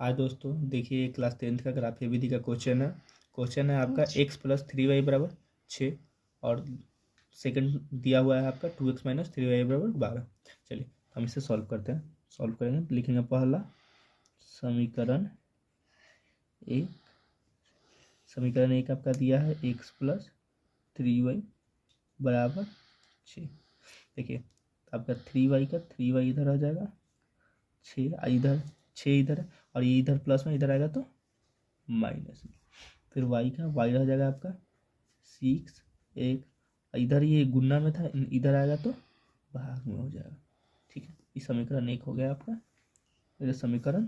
हाँ दोस्तों, देखिए क्लास 10th का ग्राफी विधि का क्वेश्चन है आपका x प्लस 3y बराबर 6 और सेकंड दिया हुआ है आपका 2x माइनस 3y बराबर 12। चलिए हम इसे सॉल्व करते हैं। सॉल्व करेंगे तो लिखेंगे पहला एक समीकरण एक आपका दिया है x प्लस 3y बराबर 6। देखिए आपका 3y का 3y इधर आ जाएगा, 6 इधर है और ये इधर प्लस में इधर आएगा तो माइनस में। फिर y का y रह जाएगा आपका 6 एक, इधर ये गुना में था इधर आएगा तो भाग में हो जाएगा। ठीक है, इस समीकरण एक हो गया आपका। फिर समीकरण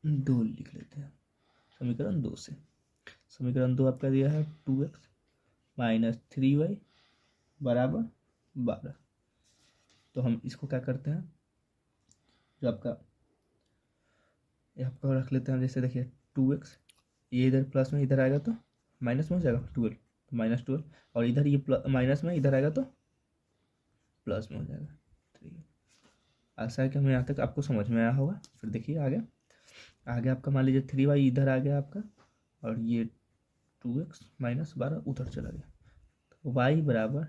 2 लिख लेते हैं। समीकरण 2 से समीकरण 2 आपका दिया है 2x माइनस 3y बराबर 12। तो हम इसको क्या करते हैं, जो आपका रख लेते हैं। जैसे देखिए 2x ये इधर प्लस में इधर आएगा तो माइनस में हो जाएगा 12, तो माइनस 12 और इधर ये माइनस में इधर आएगा तो प्लस में हो जाएगा 3। आशा है कि हमें यहाँ तक आपको समझ में आया होगा। फिर देखिए आगे आपका मान लीजिए 3y इधर आ गया आपका और ये 2x माइनस 12 उधर चला गया, तो y बराबर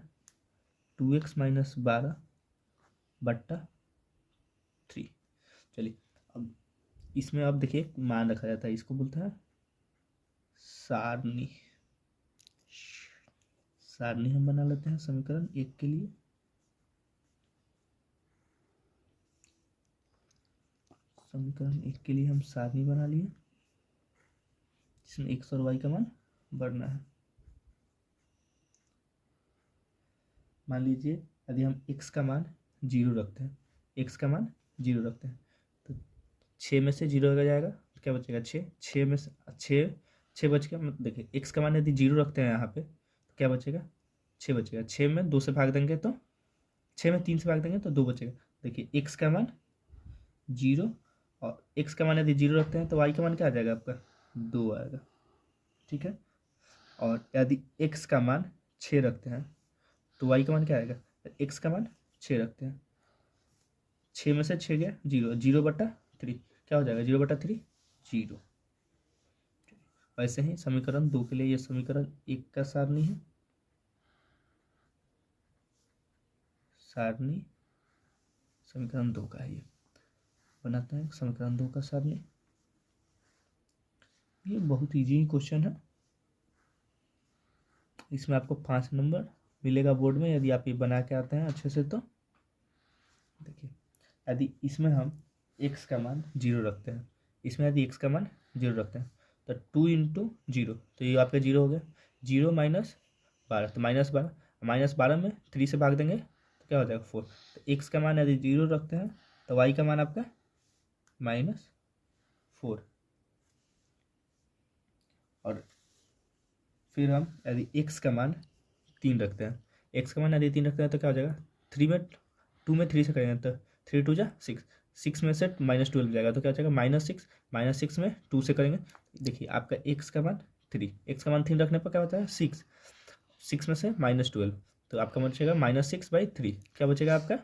2x माइनस 12 बट्टा 3। चलिए अब इसमें अब देखिए मान रखा जाता है, इसको बोलते हैं सारणी। हम बना लेते हैं समीकरण एक के लिए। समीकरण एक के लिए हम सारणी बना लिए जिसमें x और y का मान बढ़ना है। मान लीजिए यदि हम x का मान 0 रखते हैं, तो 6 में से 0 हो जाएगा तो क्या बचेगा 6, 6 में से 6 बच गया। मतलब देखिए x का मान यदि 0 रखते हैं यहाँ पे तो क्या बचेगा 6 बचेगा। 6 में 2 से भाग देंगे तो 6 में 3 से भाग देंगे तो 2 बचेगा। देखिए x का मान 0 और x का मान यदि 0 रखते हैं तो y का मान क्या आ जाएगा आपका 2 आएगा। ठीक है, और यदि x का मान 6 रखते हैं तो y का मान क्या आएगा, x का मान 6 रखते हैं, 6 में से 6 गया 0, 0/3 क्या हो जाएगा 0/3 0। वैसे ही समीकरण 2 के लिए ये समीकरण 1 का सारणी है। समीकरण 2 का है, ये बनाते हैं समीकरण 2 का सारणी। ये बहुत इजी क्वेश्चन है, इसमें आपको 5 नंबर मिलेगा बोर्ड में यदि आप ये बना के आते हैं अच्छे से। तो देखिए यदि इसमें हम x का मान 0 रखते हैं, इसमें यदि x का मान 0 रखते हैं तो 2 इंटू 0, तो ये आपका 0 हो गया। 0 माइनस 12 तो -12 में 3 से भाग देंगे तो क्या हो जाएगा 4। तो x का मान यदि 0 रखते हैं तो y का मान आपका -4। और फिर हम यदि x का मान 3 रखते हैं, x का मान यदि 3 रखते हैं तो क्या हो जाएगा 2 में 3 से करेंगे तो 3 2 जा 6, 6 में से -12 जाएगा तो क्या हो जाएगा -6 में 2 से करेंगे। देखिए आपका x का मान 3 रखने पर क्या होता है 6, 6 में से -12 तो आपका बचेगा -6/3। क्या बचेगा आपका,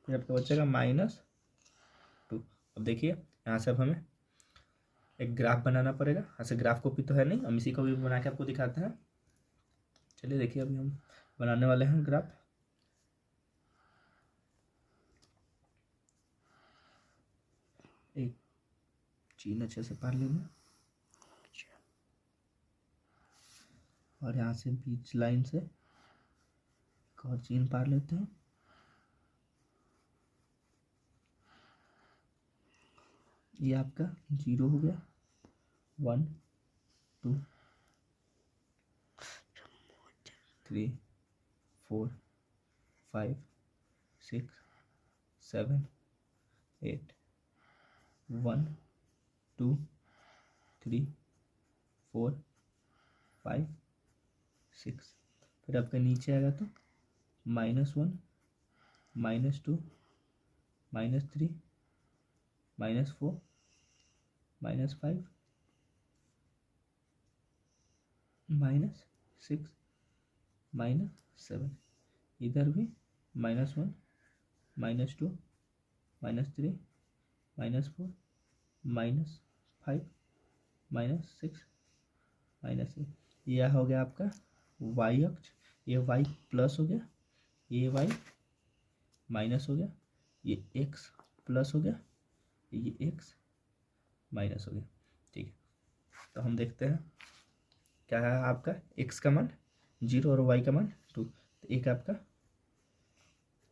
फिर आपका बचेगा -2। अब देखिए यहाँ से अब हमें एक ग्राफ बनाना पड़ेगा। ऐसे ग्राफ कॉपी तो है नहीं, हम इसी को भी बना के आपको दिखाते हैं। चलिए देखिए अभी हम बनाने वाले हैं ग्राफ। एक चीन अच्छे से पार लेंगे और यहाँ से बीच लाइन से एक और चीन पार लेते हैं। ये आपका 0 हो गया, 1 2 3 4 5 6 7 8 1 2 3 4 5 6। फिर आपका नीचे आएगा तो -1 -2 -3 -4 -5 -6 -7। इधर भी -1 -2 -3 -4 -5 -6 -8। यह हो गया आपका वाई अक्ष, ये वाई प्लस हो गया, ये वाई माइनस हो गया, ये एक्स प्लस हो गया, ये एक्स माइनस हो गया। ठीक है, तो हम देखते हैं क्या है आपका एक्स का मान 0 और वाई का मान 2। तो एक आपका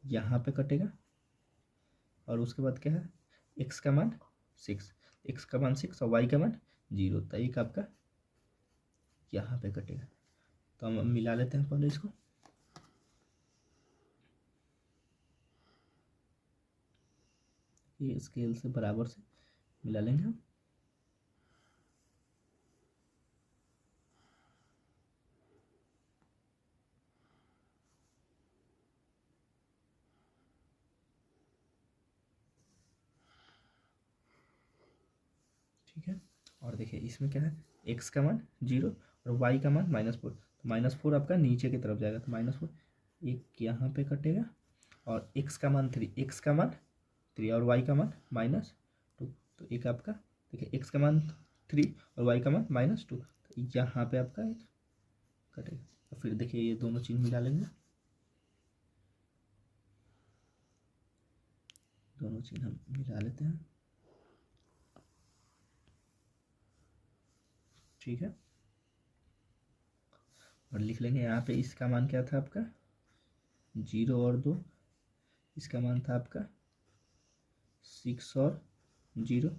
यहाँ पे कटेगा और उसके बाद क्या है एक्स का मान 6, एक्स का मान 6 और वाई का मान 0, तो एक आपका यहाँ पे कटेगा। तो हम मिला लेते हैं पहले इसको। ये स्केल से बराबर से मिला लेंगे हम। ठीक है, और देखिए इसमें क्या है एक्स का मान 0 और वाई का मान -4, तो -4 आपका नीचे की तरफ जाएगा, तो -4 एक यहाँ पे कटेगा और एक्स का मान 3, एक्स का मान 3 और वाई का मान -2, तो एक आपका देखिए एक्स का मान 3 और वाई का मान -2, तो यहाँ पे आपका एक कटेगा। तो फिर देखिए ये दोनों चीज़ मिला लेंगे, दोनों चीज़ हम मिला लेते हैं। ठीक है, और लिख लेंगे यहाँ पे इसका मान क्या था आपका 0 और 2, इसका मान था आपका 6 और 0,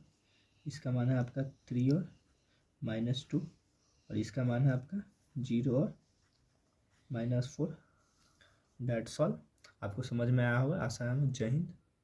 इसका मान है आपका 3 और -2, और इसका मान है आपका 0 और -4। That's all. आपको समझ में आया होगा, आशा है। जय हिंद।